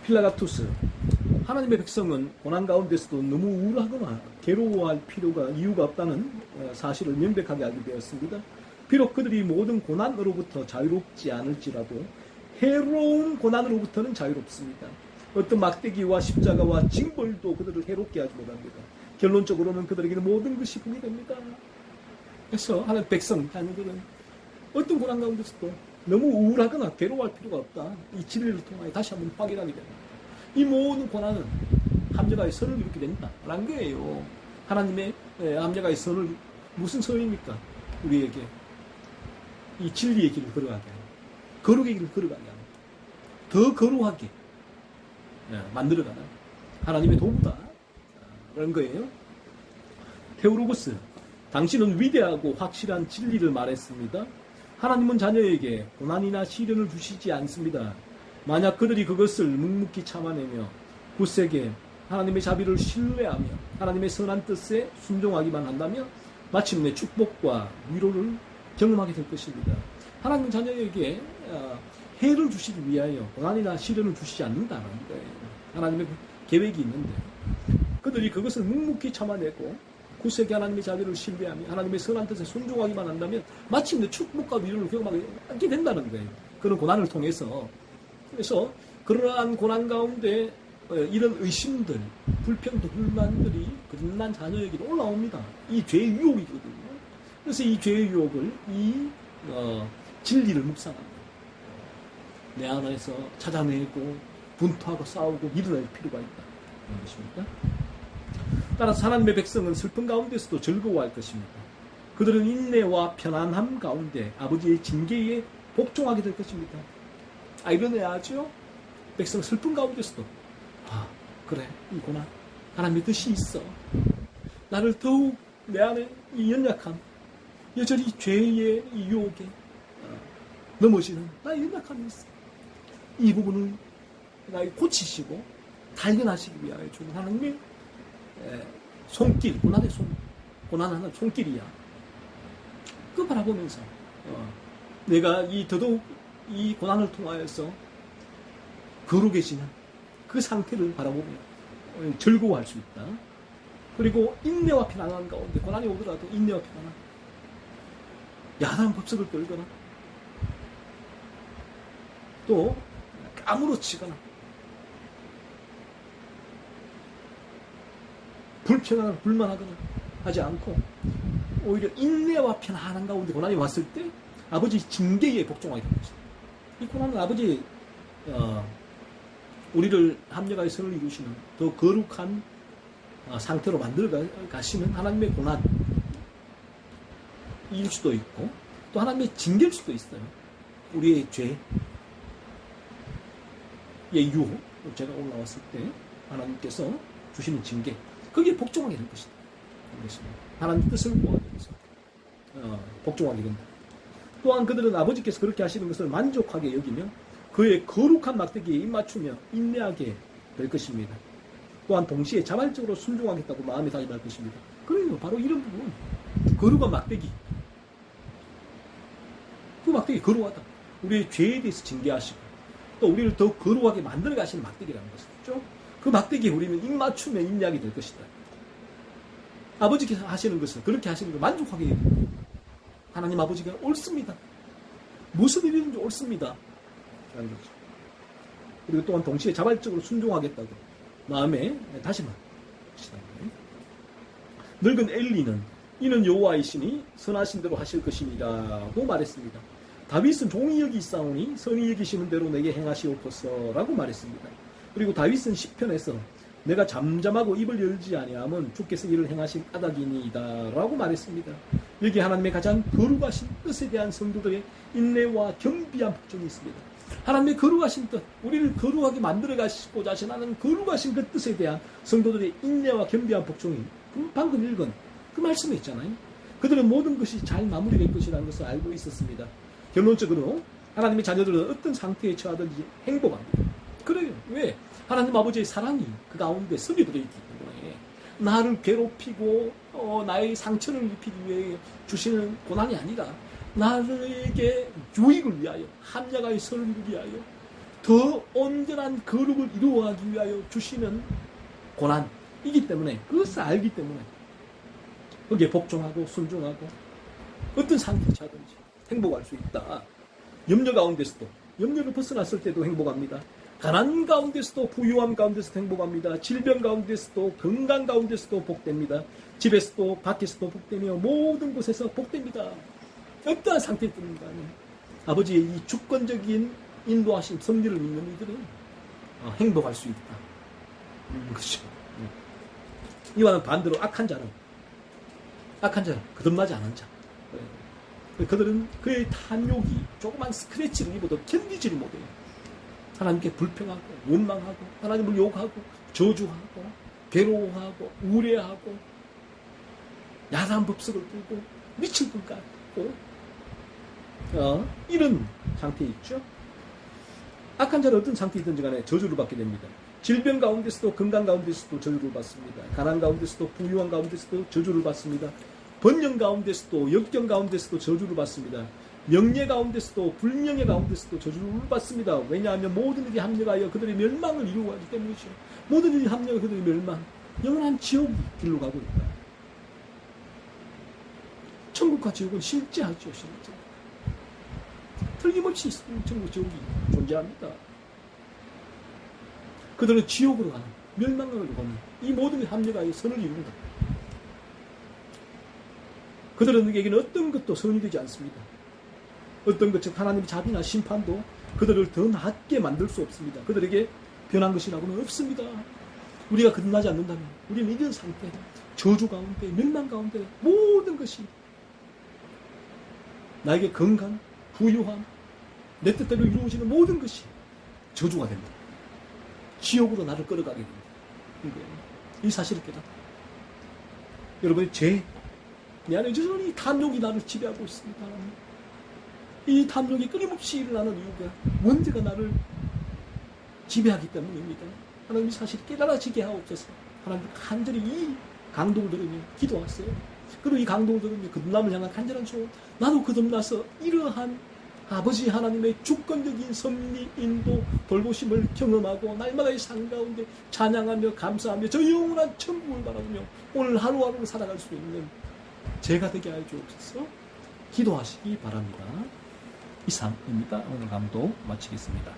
필라가투스 하나님의 백성은 고난 가운데서도 너무 우울하거나 괴로워할 이유가 없다는 사실을 명백하게 알게 되었습니다. 비록 그들이 모든 고난으로부터 자유롭지 않을지라도 해로운 고난으로부터는 자유롭습니다. 어떤 막대기와 십자가와 징벌도 그들을 해롭게 하지 못합니다. 결론적으로는 그들에게는 모든 것이 붕이 됩니다. 그래서 하나님의 백성, 자녀들은 어떤 고난 가운데서도 너무 우울하거나 괴로워할 필요가 없다. 이 진리를 통하여 다시 한번 확인하게 됩니다. 이 모든 고난은 합력하여 선을 이루게 된다라는 거예요. 하나님의 합력하여 선을 무슨 선입니까? 우리에게 이 진리의 길을 걸어가게 하는, 거룩의 길을 걸어가게 하는, 더 거룩하게 만들어가는 하나님의 도구다 라는 거예요. 테오로고스, 당신은 위대하고 확실한 진리를 말했습니다. 하나님은 자녀에게 고난이나 시련을 주시지 않습니다. 만약 그들이 그것을 묵묵히 참아내며 굳세게 하나님의 자비를 신뢰하며 하나님의 선한 뜻에 순종하기만 한다면 마침내 축복과 위로를 경험하게 될 것입니다. 하나님은 자녀에게 해를 주시기 위하여 고난이나 시련을 주시지 않는다는 거예요. 하나님의 계획이 있는데 그들이 그것을 묵묵히 참아내고 굳세게 하나님의 자비를 신뢰하며 하나님의 선한 뜻에 순종하기만 한다면 마침내 축복과 위로를 경험하게 된다는 거예요. 그런 고난을 통해서. 그래서 그러한 고난 가운데 이런 의심들, 불평들, 불만들이 거듭난 자녀에게도 올라옵니다. 이 죄의 유혹이거든요. 그래서 이 죄의 유혹을 진리를 묵상하고 내 안에서 찾아내고 분투하고 싸우고 밀어낼 필요가 있다. 그런 것입니다. 따라서 하나님의 백성은 슬픈 가운데서도 즐거워할 것입니다. 그들은 인내와 편안함 가운데 아버지의 징계에 복종하게 될 것입니다. 이러네야죠. 백성은 슬픈 가운데서도 그래, 이 고난 하나님의 뜻이 있어. 나를 더욱 내 안에 이 연약함, 여전히 죄의 이 유혹에 넘어지는 나의 연약함이 있어. 이 부분을 나에게 고치시고 단련하시기 위하여 주는 하나님의 손길, 고난하는 손길이야. 그거 바라보면서 내가 더더욱 이 고난을 통하여서 거룩해지는 그 상태를 바라보며 즐거워할 수 있다. 그리고 인내와 편안한 가운데 고난이 오더라도 인내와 편안함, 야단 법석을 떨거나 또 까무러치거나 불편하거나 불만하거나 하지 않고 오히려 인내와 편안한 가운데 고난이 왔을 때 아버지 징계에 복종하게 됩니다. 이 고난은 아버지 우리를 합력하여 선을 이루시는 더 거룩한 상태로 만들어 가시는 하나님의 고난일 수도 있고 또 하나님의 징계일 수도 있어요. 우리의 죄의 유혹, 죄가 올라왔을 때 하나님께서 주시는 징계, 거기에 복종하게 될 것이다. 하나님 뜻을 구하기 위해서 복종하게 된다. 또한 그들은 아버지께서 그렇게 하시는 것을 만족하게 여기며 그의 거룩한 막대기에 입맞추며 인내하게 될 것입니다. 또한 동시에 자발적으로 순종하겠다고 마음에 다짐할 것입니다. 그래요. 바로 이런 부분. 거룩한 막대기. 그 막대기 거룩하다. 우리의 죄에 대해서 징계하시고 또 우리를 더 거룩하게 만들어 가시는 막대기라는 것이죠. 그 막대기에 우리는 입맞추며 인내하게 될 것이다. 아버지께서 하시는 것을, 그렇게 하시는 걸 만족하게 해요. 하나님 아버지가 옳습니다. 무슨 일이든지 옳습니다. 그리고 또한 동시에 자발적으로 순종하겠다고 마음에 다짐합니다. 늙은 엘리는 이는 여호와이시니 선하신 대로 하실 것이니라고 말했습니다. 다윗은 종이 여기 있사오니 선히 여기시는 대로 내게 행하시옵소서라고 말했습니다. 그리고 다윗은 시편에서 내가 잠잠하고 입을 열지 아니하면 주께서 이를 행하신 까닭이니이다 라고 말했습니다. 여기 하나님의 가장 거룩하신 뜻에 대한 성도들의 인내와 겸비한 복종이 있습니다. 하나님의 거룩하신 뜻, 우리를 거룩하게 만들어 가시고자 하시는 거룩하신 그 뜻에 대한 성도들의 인내와 겸비한 복종이 방금 읽은 그 말씀에 있잖아요. 그들은 모든 것이 잘 마무리될 것이라는 것을 알고 있었습니다. 결론적으로 하나님의 자녀들은 어떤 상태에 처하든지 행복합니다. 그래요. 왜? 하나님 아버지의 사랑이 그 가운데 스며들어 있기 때문에 나를 괴롭히고 나의 상처를 입히기 위해 주시는 고난이 아니라 나에게 유익을 위하여, 합력하여 선을 이루기 위하여, 더 온전한 거룩을 이루어가기 위하여 주시는 고난이기 때문에, 그것을 알기 때문에 거기에 복종하고 순종하고 어떤 상태에 처하든지 행복할 수 있다. 염려 가운데서도, 염려를 벗어났을 때도 행복합니다. 가난 가운데서도, 부유함 가운데서도 행복합니다. 질병 가운데서도, 건강 가운데서도 복됩니다. 집에서도 밖에서도 복되며 모든 곳에서 복됩니다. 어떠한 상태에 있는가 하면 아버지의 이 주권적인 인도하심, 섭리를 믿는 이들은 행복할 수 있다. 그렇죠. 이와는 반대로 악한 자는 거듭나지 않은 자. 그들은 그의 탐욕이 조그만 스크래치를 입어도 견디지를 못해요. 하나님께 불평하고 원망하고 하나님을 욕하고 저주하고 괴로워하고 우려하고 야단 법석을 들고 미칠 것 같고 이런 상태에 있죠. 악한 자는 어떤 상태이든지 간에 저주를 받게 됩니다. 질병 가운데서도 건강 가운데서도 저주를 받습니다. 가난 가운데서도 부유한 가운데서도 저주를 받습니다. 번영 가운데서도 역경 가운데서도 저주를 받습니다. 명예 가운데서도 불명예 가운데서도 저주를 받습니다. 왜냐하면 모든 일이 합력하여 그들의 멸망을 이루어가기 때문이죠. 모든 일이 합력하여 그들의 멸망, 영원한 지옥 길로 가고 있다. 천국과 지옥은 실제하죠. 실제. 틀림없이 천국 지옥이 존재합니다. 그들은 지옥으로 가는, 멸망으로 가는 이 모든 일이 합력하여 선을 이룬다. 그들에게는 어떤 것도 선이 되지 않습니다. 어떤 것, 즉 하나님의 자비나 심판도 그들을 더 낮게 만들 수 없습니다. 그들에게 변한 것이라고는 없습니다. 우리가 거듭나지 않는다면 우리는 이런 상태, 저주 가운데, 멸망 가운데 모든 것이 나에게 건강, 부유함, 내 뜻대로 이루어지는 모든 것이 저주가 됩니다. 지옥으로 나를 끌어가게 됩니다. 이 사실을 깨닫고 여러분의 죄, 내 안에 여전히 탐욕이 나를 지배하고 있습니다. 이 탐욕이 끊임없이 일어나는 이유가 원죄가 나를 지배하기 때문입니다. 하나님 이 사실을 깨달아지게 하옵소서. 하나님 간절히 이 강독을 들으며 기도하세요. 그리고 이 강독을 들으며 거듭남을 향한 간절한 소원, 나도 거듭나서 이러한 아버지 하나님의 주권적인 섭리, 인도, 돌보심을 경험하고 날마다의 삶 가운데 찬양하며 감사하며 저 영원한 천국을 바라보며 오늘 하루하루를 살아갈 수 있는 제가 되게 하여 주옵소서. 기도하시기 바랍니다. 이상입니다. 오늘 강도 마치겠습니다.